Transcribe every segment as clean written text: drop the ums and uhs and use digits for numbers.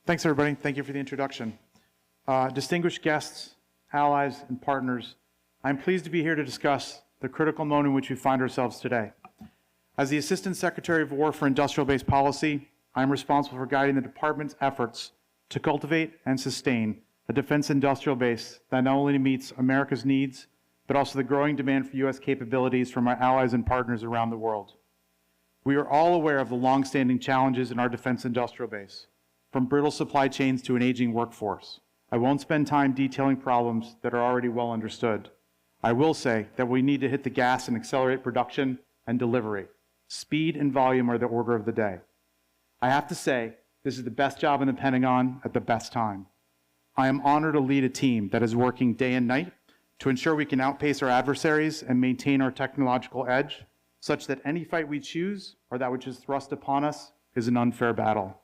Thanks, everybody. Thank you for the introduction. Distinguished guests, allies, and partners, I'm pleased to be here to discuss the critical moment in which we find ourselves today. As the Assistant Secretary of War for Industrial-Based Policy, I'm responsible for guiding the Department's efforts to cultivate and sustain a defense industrial base that not only meets America's needs, but also the growing demand for U.S. capabilities from our allies and partners around the world. We are all aware of the long-standing challenges in our defense industrial base, from brittle supply chains to an aging workforce. I won't spend time detailing problems that are already well understood. I will say that we need to hit the gas and accelerate production and delivery. Speed and volume are the order of the day. I have to say, this is the best job in the Pentagon at the best time. I am honored to lead a team that is working day and night to ensure we can outpace our adversaries and maintain our technological edge, such that any fight we choose or that which is thrust upon us is an unfair battle.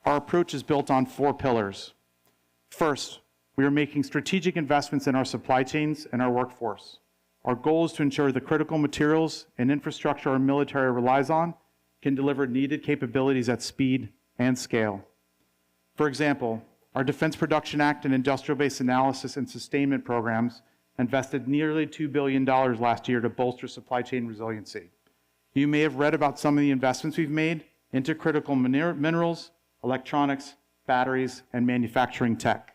Our approach is built on 4 pillars. First, we are making strategic investments in our supply chains and our workforce. Our goal is to ensure the critical materials and infrastructure our military relies on can deliver needed capabilities at speed and scale. For example, our Defense Production Act and Industrial Base Analysis and Sustainment programs invested nearly $2 billion last year to bolster supply chain resiliency. You may have read about some of the investments we've made into critical minerals, electronics, batteries, and manufacturing tech.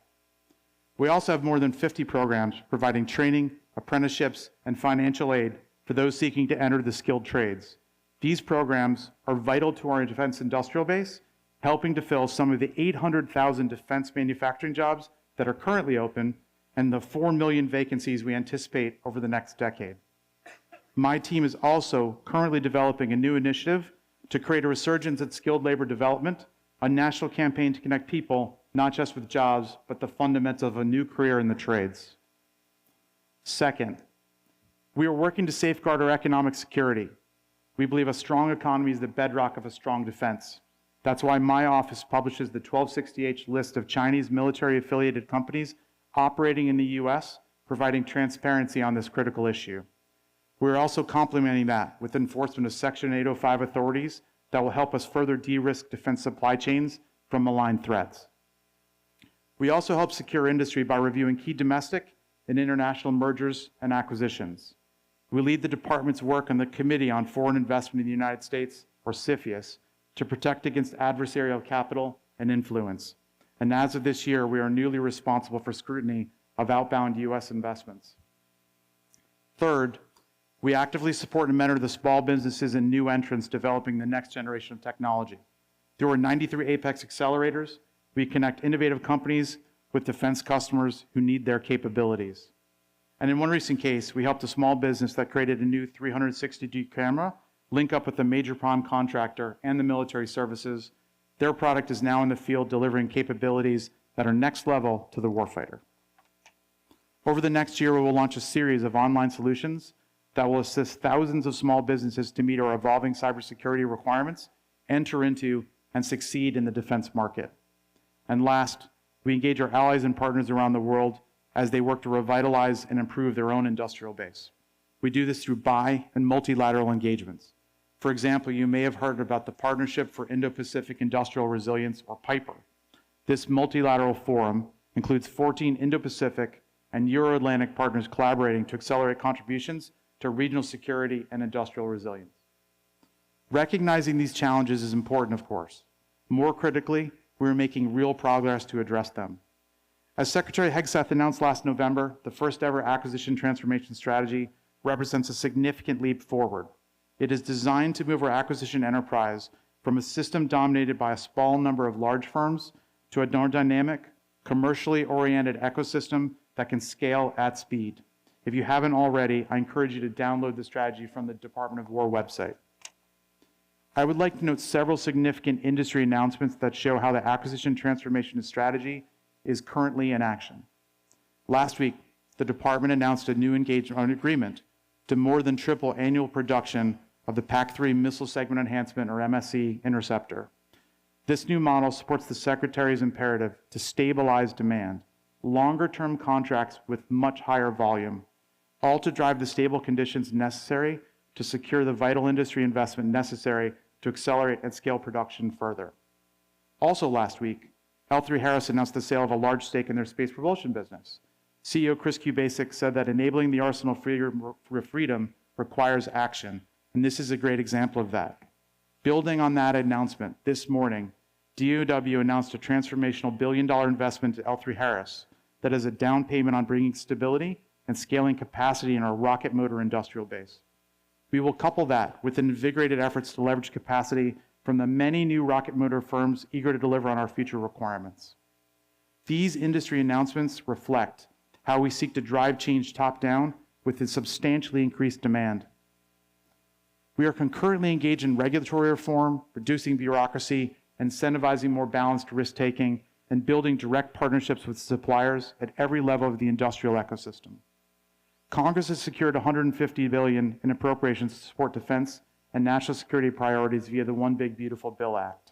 We also have more than 50 programs providing training, apprenticeships, and financial aid for those seeking to enter the skilled trades. These programs are vital to our defense industrial base, helping to fill some of the 800,000 defense manufacturing jobs that are currently open and the 4 million vacancies we anticipate over the next decade. My team is also currently developing a new initiative to create a resurgence in skilled labor development, a national campaign to connect people not just with jobs, but the fundamentals of a new career in the trades. Second, we are working to safeguard our economic security. We believe a strong economy is the bedrock of a strong defense. That's why my office publishes the 1260H list of Chinese military-affiliated companies operating in the U.S., providing transparency on this critical issue. We're also complementing that with enforcement of Section 805 authorities that will help us further de-risk defense supply chains from malign threats. We also help secure industry by reviewing key domestic and international mergers and acquisitions. We lead the department's work on the Committee on Foreign Investment in the United States, or CFIUS, to protect against adversarial capital and influence. And as of this year, we are newly responsible for scrutiny of outbound U.S. investments. Third, we actively support and mentor the small businesses and new entrants developing the next generation of technology. Through our 93 Apex accelerators, we connect innovative companies with defense customers who need their capabilities. And in one recent case, we helped a small business that created a new 360-degree camera link up with a major prime contractor and the military services. Their product is now in the field delivering capabilities that are next level to the warfighter. Over the next year, we will launch a series of online solutions that will assist thousands of small businesses to meet our evolving cybersecurity requirements, enter into, and succeed in the defense market. And last, we engage our allies and partners around the world as they work to revitalize and improve their own industrial base. We do this through bi- and multilateral engagements. For example, you may have heard about the Partnership for Indo-Pacific Industrial Resilience, or PIPER. This multilateral forum includes 14 Indo-Pacific and Euro-Atlantic partners collaborating to accelerate contributions to regional security and industrial resilience. Recognizing these challenges is important, of course. More critically, we are making real progress to address them. As Secretary Hegseth announced last November, the first ever acquisition transformation strategy represents a significant leap forward. It is designed to move our acquisition enterprise from a system dominated by a small number of large firms to a more dynamic, commercially oriented ecosystem that can scale at speed. If you haven't already, I encourage you to download the strategy from the Department of War website. I would like to note several significant industry announcements that show how the acquisition transformation strategy is currently in action. Last week, the department announced a new engagement agreement to more than triple annual production of the PAC-3 Missile Segment Enhancement, or MSE, interceptor. This new model supports the Secretary's imperative to stabilize demand, longer-term contracts with much higher volume, all to drive the stable conditions necessary to secure the vital industry investment necessary to accelerate and scale production further. Also last week, L3Harris announced the sale of a large stake in their space propulsion business. CEO Chris Kubasik said that enabling the arsenal for freedom requires action, and this is a great example of that. Building on that announcement, this morning, DOW announced a transformational billion-dollar investment to L3Harris that is a down payment on bringing stability and scaling capacity in our rocket motor industrial base. We will couple that with invigorated efforts to leverage capacity from the many new rocket motor firms eager to deliver on our future requirements. These industry announcements reflect how we seek to drive change top-down with a substantially increased demand. We are concurrently engaged in regulatory reform, reducing bureaucracy, incentivizing more balanced risk-taking, and building direct partnerships with suppliers at every level of the industrial ecosystem. Congress has secured $150 billion in appropriations to support defense and national security priorities via the One Big Beautiful Bill Act.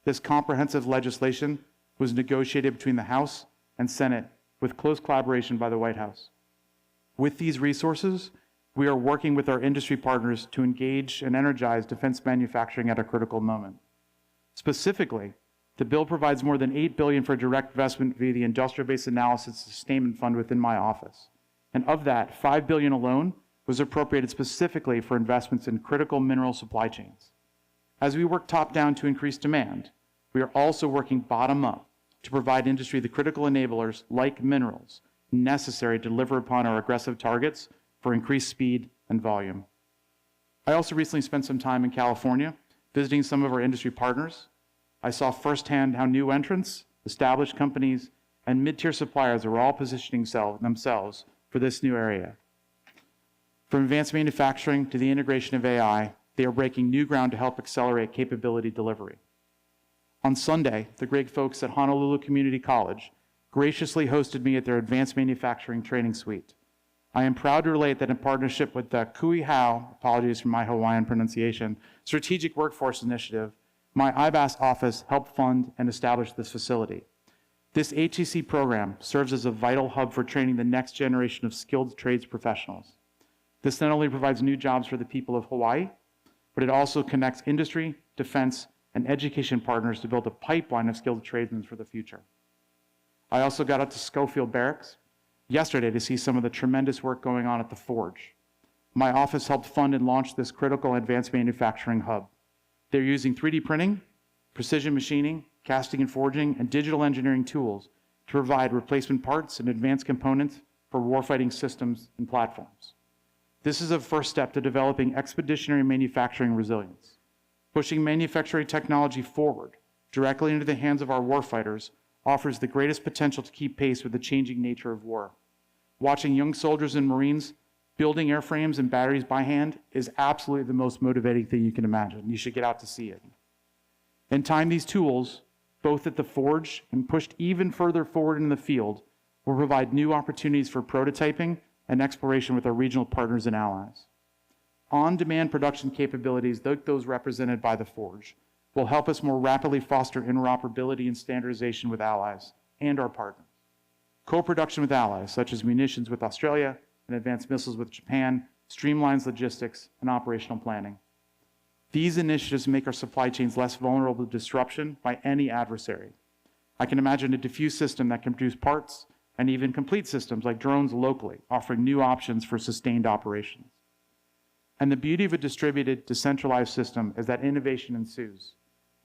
This comprehensive legislation was negotiated between the House and Senate with close collaboration by the White House. With these resources, we are working with our industry partners to engage and energize defense manufacturing at a critical moment. Specifically, the bill provides more than $8 billion for direct investment via the Industrial Base Analysis Sustainment Fund within my office. And of that, $5 billion alone was appropriated specifically for investments in critical mineral supply chains. As we work top-down to increase demand, we are also working bottom-up to provide industry the critical enablers, like minerals, necessary to deliver upon our aggressive targets for increased speed and volume. I also recently spent some time in California visiting some of our industry partners. I saw firsthand how new entrants, established companies, and mid-tier suppliers are all positioning themselves for this new area. From advanced manufacturing to the integration of AI, they are breaking new ground to help accelerate capability delivery. On Sunday, the great folks at Honolulu Community College graciously hosted me at their advanced manufacturing training suite. I am proud to relate that in partnership with the Kui Hau, apologies for my Hawaiian pronunciation, Strategic Workforce Initiative, my IBAS office helped fund and establish this facility. This HEC program serves as a vital hub for training the next generation of skilled trades professionals. This not only provides new jobs for the people of Hawaii, but it also connects industry, defense, and education partners to build a pipeline of skilled tradesmen for the future. I also got out to Schofield Barracks yesterday to see some of the tremendous work going on at the Forge. My office helped fund and launch this critical advanced manufacturing hub. They're using 3D printing, precision machining, casting and forging, and digital engineering tools to provide replacement parts and advanced components for warfighting systems and platforms. This is a first step to developing expeditionary manufacturing resilience. Pushing manufacturing technology forward directly into the hands of our warfighters offers the greatest potential to keep pace with the changing nature of war. Watching young soldiers and Marines building airframes and batteries by hand is absolutely the most motivating thing you can imagine. You should get out to see it. In time, these tools, both at the Forge and pushed even further forward in the field, will provide new opportunities for prototyping and exploration with our regional partners and allies. On-demand production capabilities, like those represented by the Forge, will help us more rapidly foster interoperability and standardization with allies and our partners. Co-production with allies, such as munitions with Australia and advanced missiles with Japan, streamlines logistics and operational planning. These initiatives make our supply chains less vulnerable to disruption by any adversary. I can imagine a diffuse system that can produce parts and even complete systems like drones locally, offering new options for sustained operations. And the beauty of a distributed, decentralized system is that innovation ensues.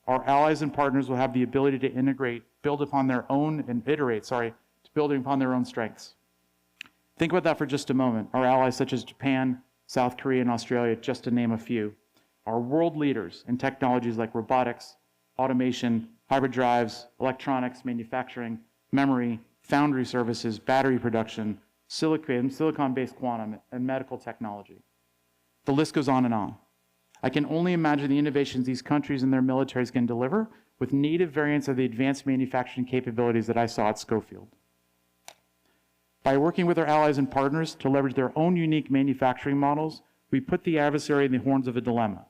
Our allies and partners will have the ability to integrate, build upon their own, and iterate, to building upon their own strengths. Think about that for just a moment. Our allies such as Japan, South Korea, and Australia, just to name a few, are world leaders in technologies like robotics, automation, hybrid drives, electronics, manufacturing, memory, foundry services, battery production, silicon-based quantum, and medical technology. The list goes on and on. I can only imagine the innovations these countries and their militaries can deliver with native variants of the advanced manufacturing capabilities that I saw at Schofield. By working with our allies and partners to leverage their own unique manufacturing models, we put the adversary in the horns of a dilemma.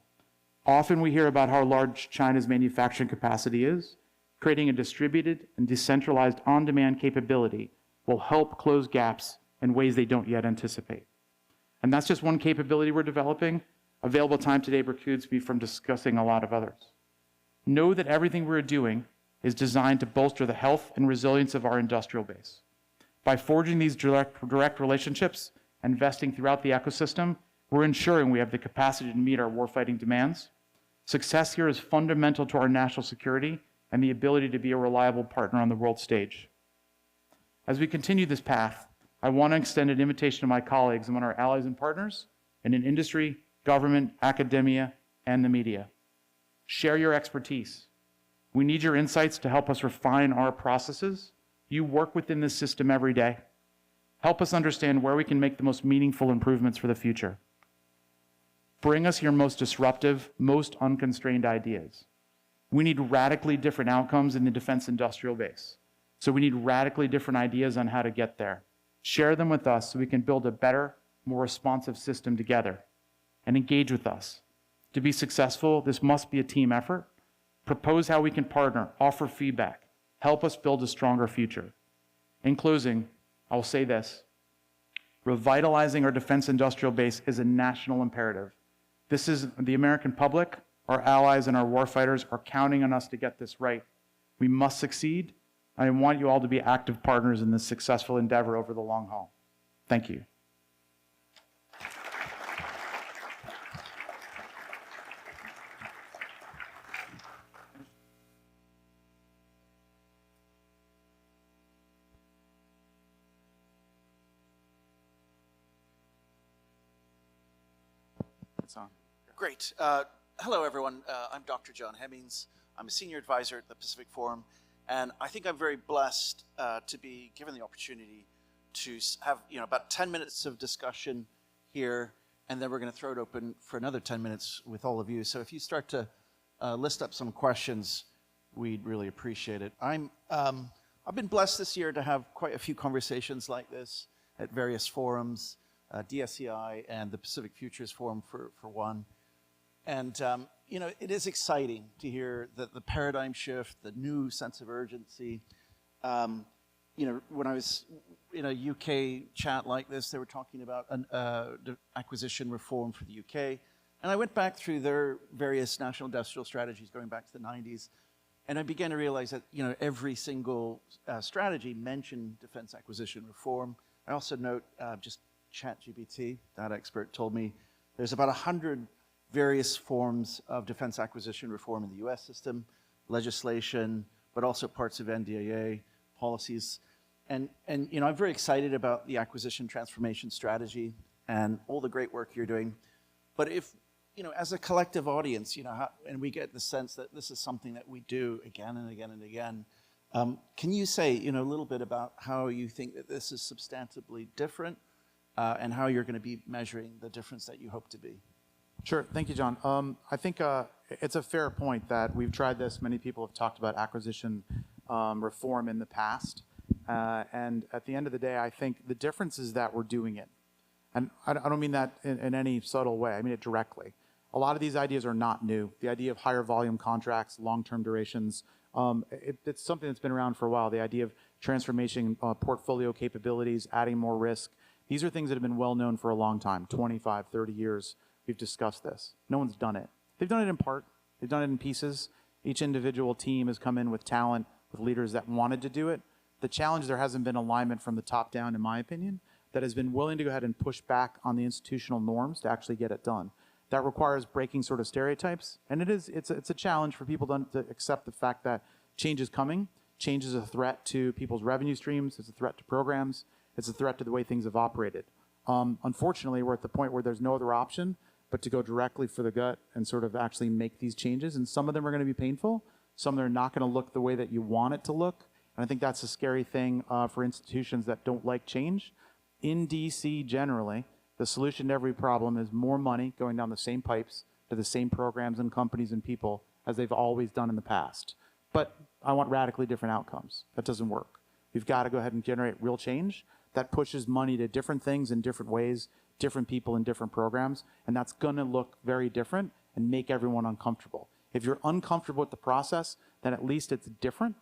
Often we hear about how large China's manufacturing capacity is. Creating a distributed and decentralized on-demand capability will help close gaps in ways they don't yet anticipate. And that's just one capability we're developing. Available time today precludes me from discussing a lot of others. Know that everything we're doing is designed to bolster the health and resilience of our industrial base. By forging these direct relationships and investing throughout the ecosystem, we're ensuring we have the capacity to meet our warfighting demands. Success here is fundamental to our national security and the ability to be a reliable partner on the world stage. As we continue this path, I want to extend an invitation to my colleagues among our allies and partners and in industry, government, academia, and the media. Share your expertise. We need your insights to help us refine our processes. You work within this system every day. Help us understand where we can make the most meaningful improvements for the future. Bring us your most disruptive, most unconstrained ideas. We need radically different outcomes in the defense industrial base. So we need radically different ideas on how to get there. Share them with us so we can build a better, more responsive system together. And engage with us. To be successful, this must be a team effort. Propose how we can partner, offer feedback, help us build a stronger future. In closing, I will say this. Revitalizing our defense industrial base is a national imperative. This is the American public, our allies, and our warfighters are counting on us to get this right. We must succeed. I want you all to be active partners in this successful endeavor over the long haul. Thank you. Great. Hello, everyone. I'm Dr. John Hemmings. I'm a senior advisor at the Pacific Forum, and I think I'm very blessed to be given the opportunity to have about 10 minutes of discussion here, and then we're going to throw it open for another 10 minutes with all of you. So if you start to list up some questions, we'd really appreciate it. I've been blessed this year to have quite a few conversations like this at various forums, DSEI and the Pacific Futures Forum for one. And, it is exciting to hear the paradigm shift, the new sense of urgency. When I was in a UK chat like this, they were talking about acquisition reform for the UK. And I went back through their various national industrial strategies going back to the 90s. And I began to realize that, every single strategy mentioned defense acquisition reform. I also note just ChatGPT, that expert told me there's about 100 various forms of defense acquisition reform in the US system, legislation, but also parts of NDAA policies. And I'm very excited about the acquisition transformation strategy and all the great work you're doing. But if, as a collective audience, and we get the sense that this is something that we do again and again and again, can you say, a little bit about how you think that this is substantively different and how you're going to be measuring the difference that you hope to be? Sure. Thank you, John. I think it's a fair point that we've tried this. Many people have talked about acquisition reform in the past. And at the end of the day, I think the difference is that we're doing it. And I don't mean that in any subtle way. I mean it directly. A lot of these ideas are not new. The idea of higher volume contracts, long-term durations, it's something that's been around for a while. The idea of transformation, portfolio capabilities, adding more risk. These are things that have been well known for a long time, 25, 30 years. We've discussed this. No one's done it. They've done it in part. They've done it in pieces. Each individual team has come in with talent, with leaders that wanted to do it. The challenge, there hasn't been alignment from the top down, in my opinion, that has been willing to go ahead and push back on the institutional norms to actually get it done. That requires breaking sort of stereotypes. And it's a challenge for people to accept the fact that change is coming. Change is a threat to people's revenue streams. It's a threat to programs. It's a threat to the way things have operated. Unfortunately, we're at the point where there's no other option but to go directly for the gut and sort of actually make these changes. And some of them are going to be painful. Some of them are not going to look the way that you want it to look. And I think that's a scary thing for institutions that don't like change. In DC, generally, the solution to every problem is more money going down the same pipes to the same programs and companies and people as they've always done in the past. But I want radically different outcomes. That doesn't work. We've got to go ahead and generate real change that pushes money to different things in different ways, different people in different programs, and that's going to look very different and make everyone uncomfortable. If you're uncomfortable with the process, then at least it's different,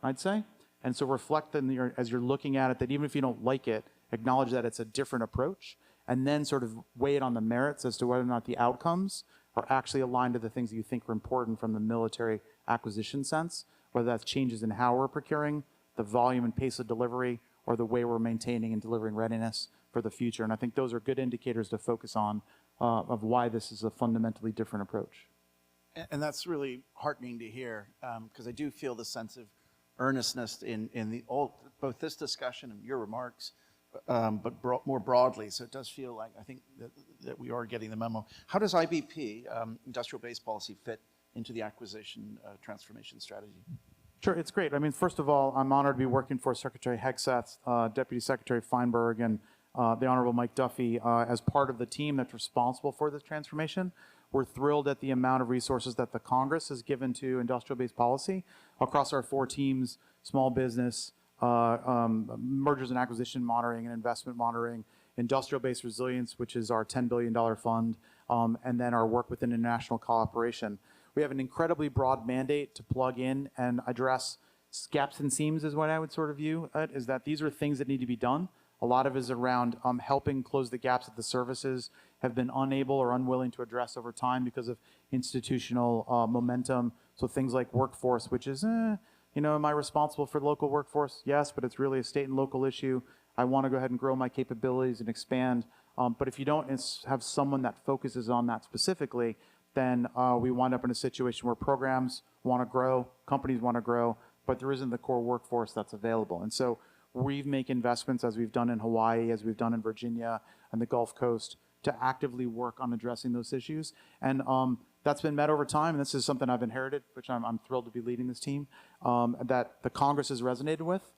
I'd say. And so reflect as you're looking at it that even if you don't like it, acknowledge that it's a different approach, and then sort of weigh it on the merits as to whether or not the outcomes are actually aligned to the things that you think are important from the military acquisition sense. whether that's changes in how we're procuring, the volume and pace of delivery, or the way we're maintaining and delivering readiness for the future. And I think those are good indicators to focus on of why this is a fundamentally different approach. And that's really heartening to hear, because I do feel the sense of earnestness in both this discussion and your remarks, but more broadly. So it does feel like, I think, that we are getting the memo. How does IBP, industrial base policy, fit into the acquisition transformation strategy? Sure, it's great. I mean, first of all, I'm honored to be working for Secretary Hegseth, Deputy Secretary Feinberg, and the Honorable Mike Duffy as part of the team that's responsible for this transformation. We're thrilled at the amount of resources that the Congress has given to industrial-based policy across our 4 teams: small business, mergers and acquisition monitoring and investment monitoring, industrial-based resilience, which is our $10 billion fund, and then our work with international cooperation. We have an incredibly broad mandate to plug in and address gaps and seams, is what I would sort of view it, is that these are things that need to be done. A lot of it is around helping close the gaps that the services have been unable or unwilling to address over time because of institutional momentum. So things like workforce, which is, am I responsible for the local workforce? Yes, but it's really a state and local issue. I want to go ahead and grow my capabilities and expand. But if you don't have someone that focuses on that specifically, then we wind up in a situation where programs want to grow, companies want to grow, but there isn't the core workforce that's available. And so we make investments, as we've done in Hawaii, as we've done in Virginia and the Gulf Coast, to actively work on addressing those issues. And that's been met over time, and this is something I've inherited, which I'm thrilled to be leading this team, that the Congress has resonated with.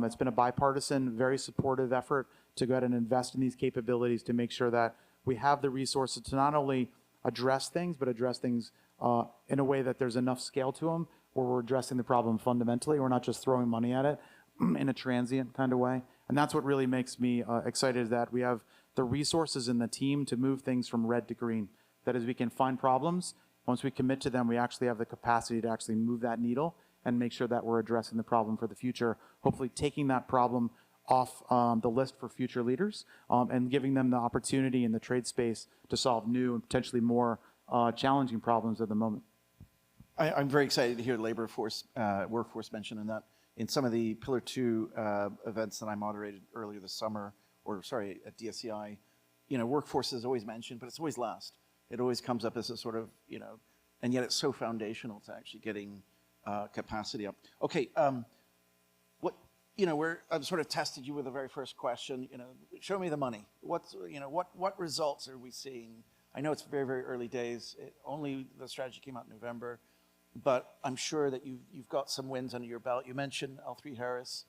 It's been a bipartisan, very supportive effort to go ahead and invest in these capabilities to make sure that we have the resources to not only address things, but address things in a way that there's enough scale to them, where we're addressing the problem fundamentally. We're not just throwing money at it in a transient kind of way. And that's what really makes me excited, is that we have the resources in the team to move things from red to green. That is, we can find problems. Once we commit to them, we actually have the capacity to actually move that needle and make sure that we're addressing the problem for the future, hopefully taking that problem off the list for future leaders and giving them the opportunity in the trade space to solve new and potentially more challenging problems at the moment. I'm very excited to hear labor force, workforce mentioned in that. In some of the Pillar 2 events that I moderated earlier this summer, at DSCI, workforce is always mentioned, but it's always last. It always comes up as a sort of, and yet it's so foundational to actually getting capacity up. Okay, I've sort of tested you with the very first question. Show me the money. What results are we seeing? I know it's very, very early days. Only the strategy came out in November, but I'm sure that you've got some wins under your belt. You mentioned L3 Harris.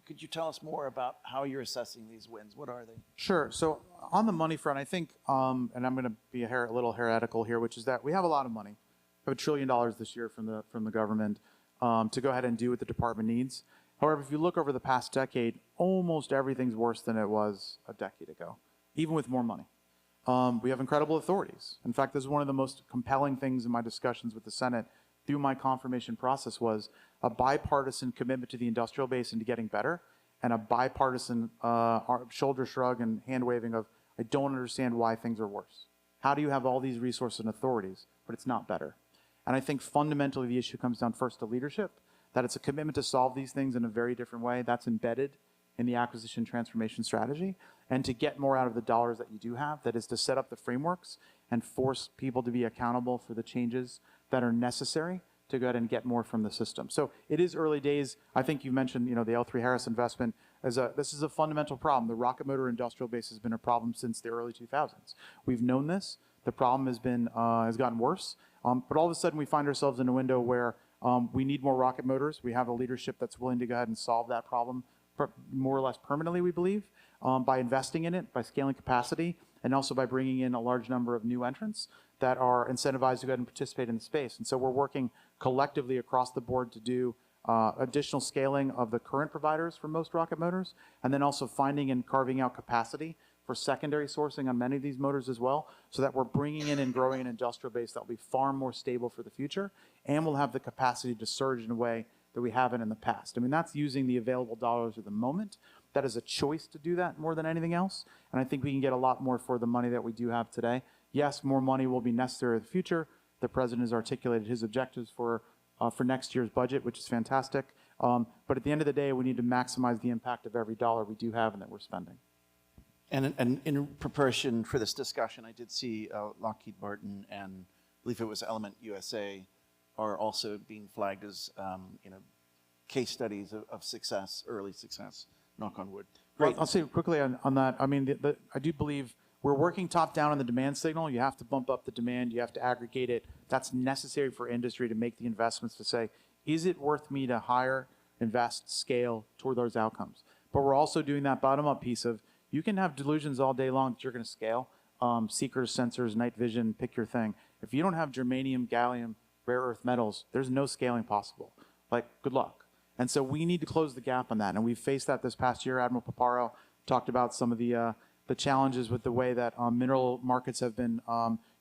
Could you tell us more about how you're assessing these wins? What are they? Sure. So on the money front, I think, and I'm going to be a little heretical here, which is that we have a lot of money. We have $1 trillion this year from the government to go ahead and do what the department needs. However, if you look over the past decade, almost everything's worse than it was a decade ago, even with more money. We have incredible authorities. In fact, this is one of the most compelling things in my discussions with the Senate through my confirmation process, was a bipartisan commitment to the industrial base and to getting better, and a bipartisan shoulder shrug and hand waving of, I don't understand why things are worse. How do you have all these resources and authorities, but it's not better? And I think fundamentally the issue comes down first to leadership, that it's a commitment to solve these things in a very different way. That's embedded in the acquisition transformation strategy, and to get more out of the dollars that you do have, that is to set up the frameworks and force people to be accountable for the changes that are necessary to go ahead and get more from the system. So it is early days. I think you mentioned, the L3 Harris investment. This is a fundamental problem. The rocket motor industrial base has been a problem since the early 2000s. We've known this. The problem has gotten worse. But all of a sudden we find ourselves in a window where we need more rocket motors. We have a leadership that's willing to go ahead and solve that problem more or less permanently, we believe, by investing in it, by scaling capacity, and also by bringing in a large number of new entrants that are incentivized to go ahead and participate in the space. And so we're working collectively across the board to do additional scaling of the current providers for most rocket motors, and then also finding and carving out capacity for secondary sourcing on many of these motors as well, so that we're bringing in and growing an industrial base that will be far more stable for the future, and will have the capacity to surge in a way that we haven't in the past. I mean, that's using the available dollars at the moment. That is a choice to do that more than anything else, and I think we can get a lot more for the money that we do have today. Yes, more money will be necessary in the future. The president has articulated his objectives for for next year's budget, which is fantastic. But at the end of the day, we need to maximize the impact of every dollar we do have and that we're spending. And in preparation for this discussion, I did see Lockheed Martin and I believe it was Element USA are also being flagged as case studies of success, early success. Knock on wood. Great. I'll say quickly on that. I mean, I do believe we're working top down on the demand signal. You have to bump up the demand. You have to aggregate it. That's necessary for industry to make the investments to say, is it worth me to hire, invest, scale toward those outcomes? But we're also doing that bottom-up piece of, you can have delusions all day long that you're going to scale. Seekers, sensors, night vision, pick your thing. If you don't have germanium, gallium, rare earth metals, there's no scaling possible. Like, good luck. And so we need to close the gap on that. And we've faced that this past year. Admiral Paparo talked about some of the challenges with the way that mineral markets have been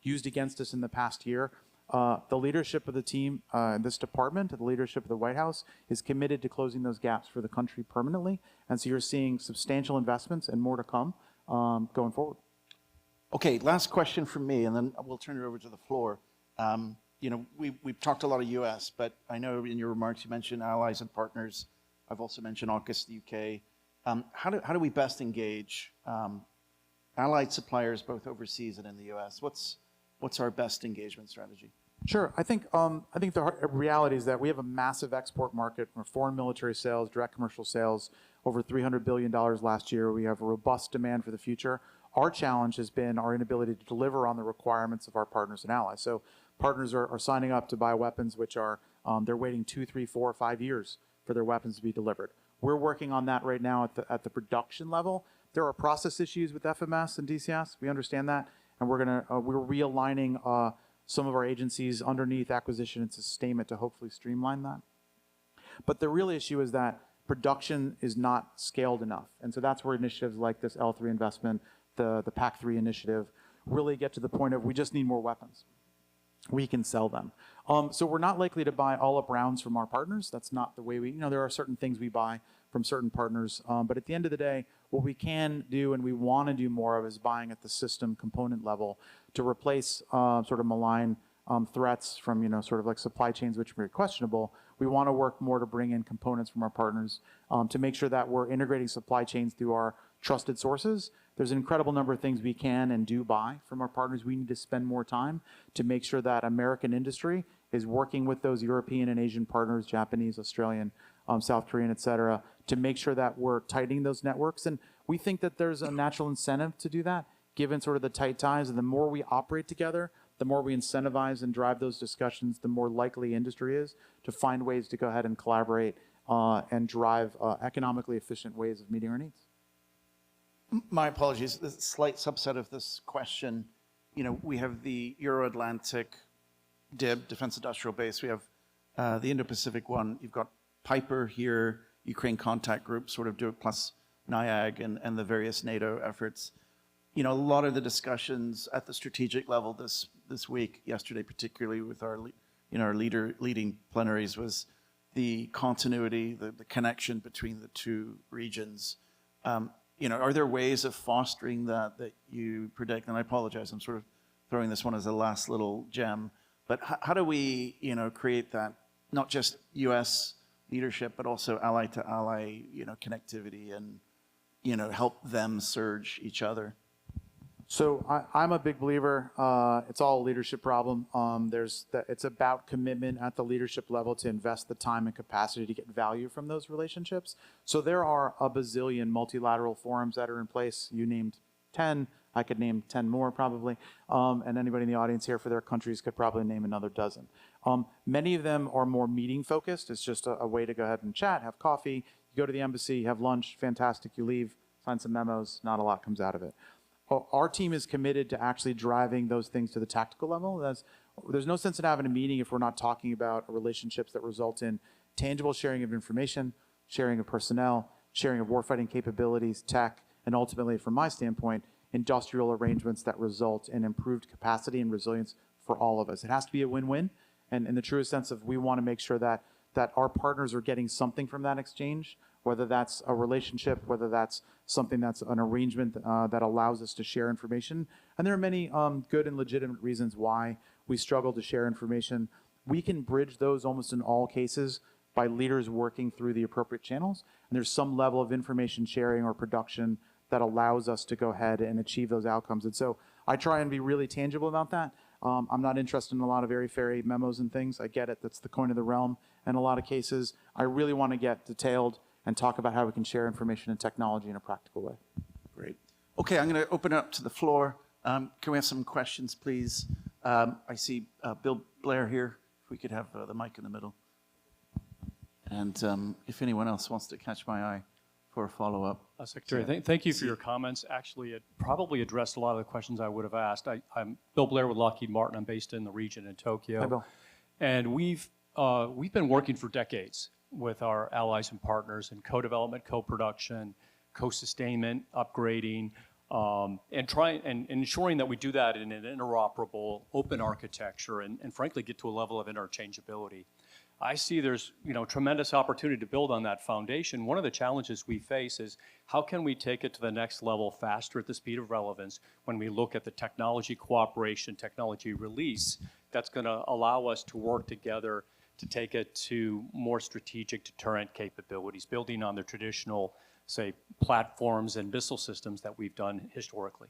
used against us in the past year. The leadership of the team in this department, the leadership of the White House, is committed to closing those gaps for the country permanently. And so you're seeing substantial investments and more to come going forward. Okay, last question from me, and then we'll turn it over to the floor. We've talked a lot of U.S., but I know in your remarks you mentioned allies and partners. I've also mentioned AUKUS, the U.K. How do we best engage allied suppliers both overseas and in the U.S.? What's our best engagement strategy? Sure. I think the reality is that we have a massive export market for foreign military sales, direct commercial sales, over $300 billion last year. We have a robust demand for the future. Our challenge has been our inability to deliver on the requirements of our partners and allies. So partners are signing up to buy weapons which are, they're waiting 2, 3, 4, 5 years for their weapons to be delivered. We're working on that right now at the production level. There are process issues with FMS and DCS. We understand that. And we're realigning some of our agencies underneath acquisition and sustainment to hopefully streamline that. But the real issue is that production is not scaled enough. And so that's where initiatives like this L3 investment, the PAC-3 initiative, really get to the point of we just need more weapons. We can sell them. So we're not likely to buy all-up rounds from our partners. That's not the way there are certain things we buy from certain partners. But at the end of the day, what we can do and we want to do more of is buying at the system component level to replace sort of malign threats from, sort of like supply chains, which are very questionable. We want to work more to bring in components from our partners to make sure that we're integrating supply chains through our trusted sources. There's an incredible number of things we can and do buy from our partners. We need to spend more time to make sure that American industry is working with those European and Asian partners, Japanese, Australian, South Korean, et cetera, to make sure that we're tightening those networks. And we think that there's a natural incentive to do that, given sort of the tight ties. And the more we operate together, the more we incentivize and drive those discussions, the more likely industry is to find ways to go ahead and collaborate and drive economically efficient ways of meeting our needs. My apologies. A slight subset of this question. We have the Euro-Atlantic DIB, Defense Industrial Base. We have the Indo-Pacific one. You've got Piper here, Ukraine Contact Group, sort of do it, plus NIAG and the various NATO efforts. A lot of the discussions at the strategic level this week, yesterday particularly with our leading plenaries, was the continuity, the connection between the two regions. Are there ways of fostering that you predict? And I apologize, I'm sort of throwing this one as a last little gem. But how do we, create that, not just U.S. leadership, but also ally to ally, connectivity and, help them surge each other? So I'm a big believer. It's all a leadership problem. It's about commitment at the leadership level to invest the time and capacity to get value from those relationships. So there are a bazillion multilateral forums that are in place. You named 10. I could name 10 more probably. And anybody in the audience here for their countries could probably name another dozen. Many of them are more meeting focused. It's just a way to go ahead and chat, have coffee. You go to the embassy, have lunch, fantastic. You leave, sign some memos. Not a lot comes out of it. Our team is committed to actually driving those things to the tactical level. There's no sense in having a meeting if we're not talking about relationships that result in tangible sharing of information, sharing of personnel, sharing of warfighting capabilities, tech, and ultimately, from my standpoint, industrial arrangements that result in improved capacity and resilience for all of us. It has to be a win-win, and in the truest sense of we want to make sure that our partners are getting something from that exchange, whether that's a relationship, whether that's something that's an arrangement that allows us to share information. And there are many good and legitimate reasons why we struggle to share information. we can bridge those almost in all cases by leaders working through the appropriate channels. And there's some level of information sharing or production that allows us to go ahead and achieve those outcomes. And so I try and be really tangible about that. I'm not interested in a lot of airy-fairy memos and things. I get it. That's the coin of the realm in a lot of cases. I really want to get detailed and talk about how we can share information and technology in a practical way. Great. Okay, I'm going to open it up to the floor. Can we have some questions, please? I see Bill Blair here. If we could have the mic in the middle. And if anyone else wants to catch my eye for a follow-up. Secretary, thank you for your comments. Actually, it probably addressed a lot of the questions I would have asked. I'm Bill Blair with Lockheed Martin. I'm based in the region in Tokyo. Hi, Bill. And we've been working for decades with our allies and partners in co-development, co-production, co-sustainment, upgrading, and ensuring that we do that in an interoperable, open architecture, and frankly get to a level of interchangeability. I see there's tremendous opportunity to build on that foundation. One of the challenges we face is how can we take it to the next level faster at the speed of relevance when we look at the technology cooperation, technology release that's going to allow us to work together to take it to more strategic deterrent capabilities, building on the traditional, say, platforms and missile systems that we've done historically.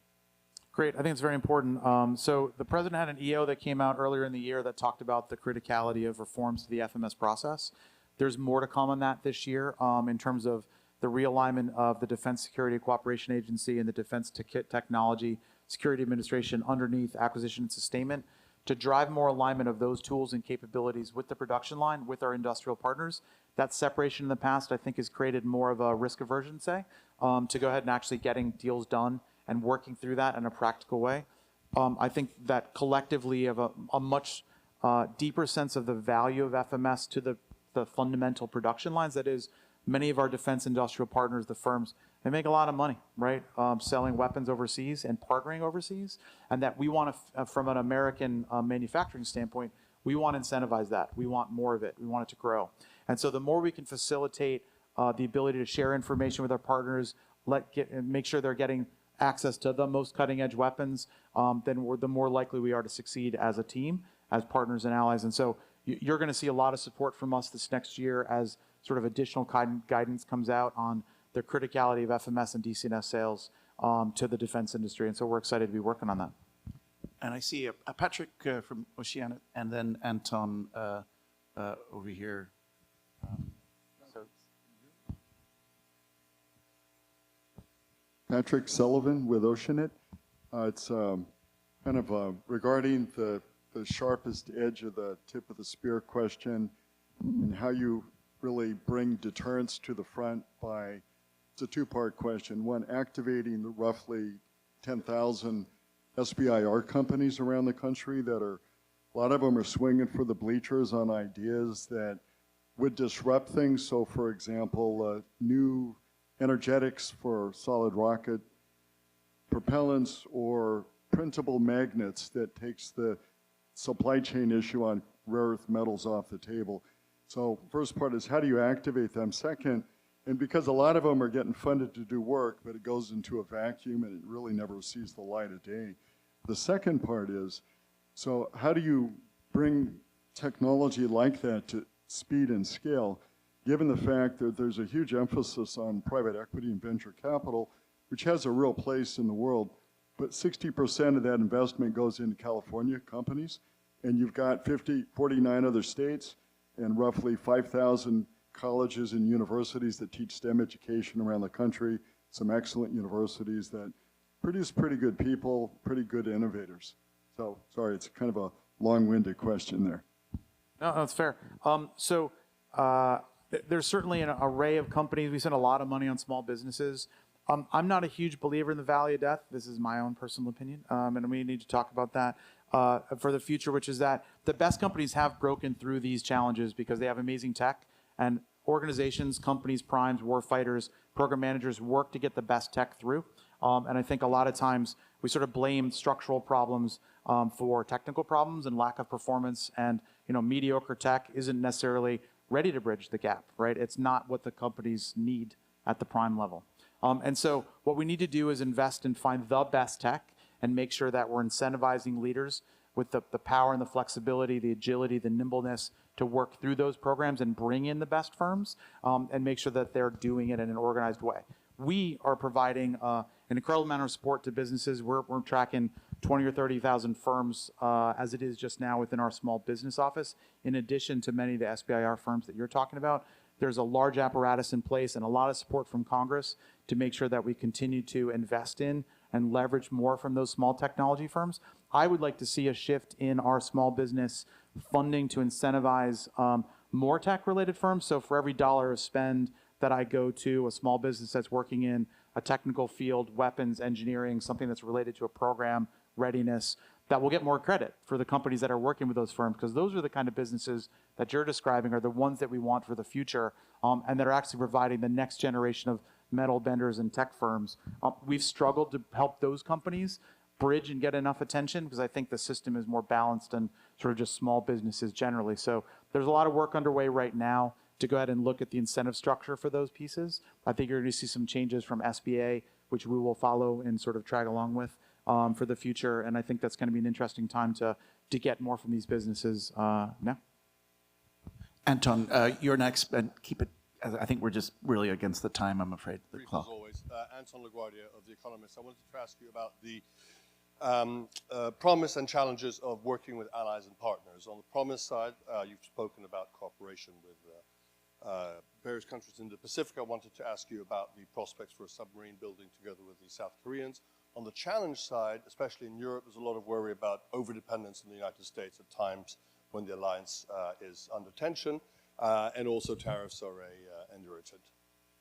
Great. I think it's very important. So the president had an EO that came out earlier in the year that talked about the criticality of reforms to the FMS process. There's more to come on that this year in terms of the realignment of the Defense Security Cooperation Agency and the Defense Technology Security Administration underneath acquisition and sustainment to drive more alignment of those tools and capabilities with the production line, with our industrial partners. That separation in the past, I think, has created more of a risk aversion, say, to go ahead and actually getting deals done and working through that in a practical way. I think that collectively have a much deeper sense of the value of FMS to the fundamental production lines. That is, many of our defense industrial partners, the firms, they make a lot of money, right? Selling weapons overseas and partnering overseas. And that we want to, from an American manufacturing standpoint, we want to incentivize that. We want more of it. We want it to grow. And so the more we can facilitate the ability to share information with our partners, make sure they're getting access to the most cutting-edge weapons, then the more likely we are to succeed as a team, as partners and allies. And so you're going to see a lot of support from us this next year as sort of additional guidance comes out on the criticality of FMS and DCNS sales to the defense industry. And so we're excited to be working on that. And I see Patrick from Oceania, and then Anton over here. Patrick Sullivan with Oceanet. It's kind of regarding the sharpest edge of the tip of the spear question and how you really bring deterrence to the front by, it's a two-part question. One, activating the roughly 10,000 SBIR companies around the country that are, a lot of them are swinging for the bleachers on ideas that would disrupt things. So for example, new energetics for solid rocket propellants or printable magnets that takes the supply chain issue on rare earth metals off the table. So first part is how do you activate them? Second, and because a lot of them are getting funded to do work, but it goes into a vacuum and it really never sees the light of day. The second part is, so how do you bring technology like that to speed and scale, given the fact that there's a huge emphasis on private equity and venture capital, which has a real place in the world, but 60% of that investment goes into California companies, and you've got 49 other states and roughly 5,000 colleges and universities that teach STEM education around the country, some excellent universities that produce pretty good people, pretty good innovators. So, sorry, it's kind of a long-winded question there. No, that's fair. There's certainly an array of companies. We spend a lot of money on small businesses. I'm not a huge believer in the Valley of Death. This is my own personal opinion, and we need to talk about that for the future, which is that the best companies have broken through these challenges because they have amazing tech, and organizations, companies, primes, war fighters, program managers work to get the best tech through. And I think a lot of times we sort of blame structural problems for technical problems and lack of performance, and mediocre tech isn't necessarily ready to bridge the gap, right? It's not what the companies need at the prime level. And so what we need to do is invest and find the best tech and make sure that we're incentivizing leaders with the power and the flexibility, the agility, the nimbleness to work through those programs and bring in the best firms and make sure that they're doing it in an organized way. We are providing an incredible amount of support to businesses. We're tracking 20 or 30,000 firms as it is just now within our small business office. In addition to many of the SBIR firms that you're talking about, there's a large apparatus in place and a lot of support from Congress to make sure that we continue to invest in and leverage more from those small technology firms. I would like to see a shift in our small business funding to incentivize more tech-related firms. So for every dollar of spend that I go to a small business that's working in a technical field, weapons, engineering, something that's related to a program, readiness, that will get more credit for the companies that are working with those firms, because those are the kind of businesses that you're describing are the ones that we want for the future and that are actually providing the next generation of metal benders and tech firms. We've struggled to help those companies bridge and get enough attention because I think the system is more balanced than sort of just small businesses generally. So there's a lot of work underway right now to go ahead and look at the incentive structure for those pieces. I think you're going to see some changes from SBA, which we will follow and sort of drag along with for the future. And I think that's going to be an interesting time to get more from these businesses now. Anton, you're next, and keep it. I think we're just really against the time, I'm afraid. The Brief clock. as always. Anton LaGuardia of The Economist. I wanted to ask you about the promise and challenges of working with allies and partners. On the promise side, you've spoken about cooperation with various countries in the Pacific. I wanted to ask you about the prospects for a submarine building together with the South Koreans. On the challenge side, especially in Europe, there's a lot of worry about overdependence on the United States at times when the alliance is under tension, and also tariffs are an irritant.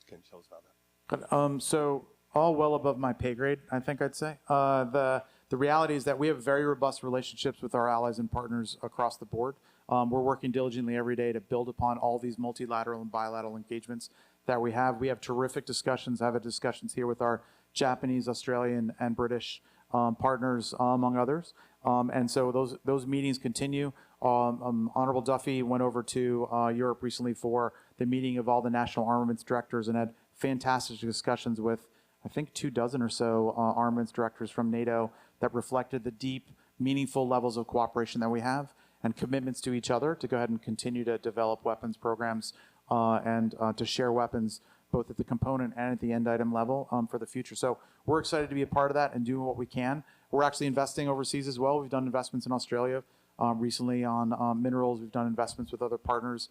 Can you tell us about that? So all well above my pay grade, I think I'd say. The reality is that we have very robust relationships with our allies and partners across the board. We're working diligently every day to build upon all these multilateral and bilateral engagements that we have. We have terrific discussions. I have discussions here with our Japanese, Australian, and British partners, among others. And so those meetings continue. Honorable Duffy went over to Europe recently for the meeting of all the national armaments directors and had fantastic discussions with, I think, 24 or so armaments directors from NATO that reflected the deep, meaningful levels of cooperation that we have and commitments to each other to go ahead and continue to develop weapons programs and to share weapons both at the component and at the end item level for the future. So we're excited to be a part of that and doing what we can. We're actually investing overseas as well. We've done investments in Australia recently on minerals. We've done investments with other partners.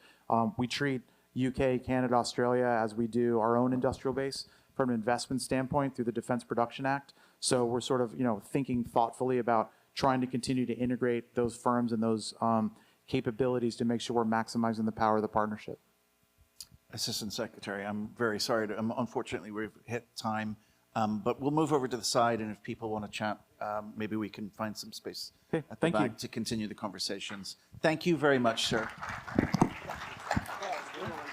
We treat UK, Canada, Australia as we do our own industrial base from an investment standpoint through the Defense Production Act. So we're sort of thinking thoughtfully about trying to continue to integrate those firms and those capabilities to make sure we're maximizing the power of the partnership. Assistant Secretary, I'm very sorry. Unfortunately, we've hit time, but we'll move over to the side, and if people want to chat, maybe we can find some space at the back to continue the conversations. Thank you very much, sir.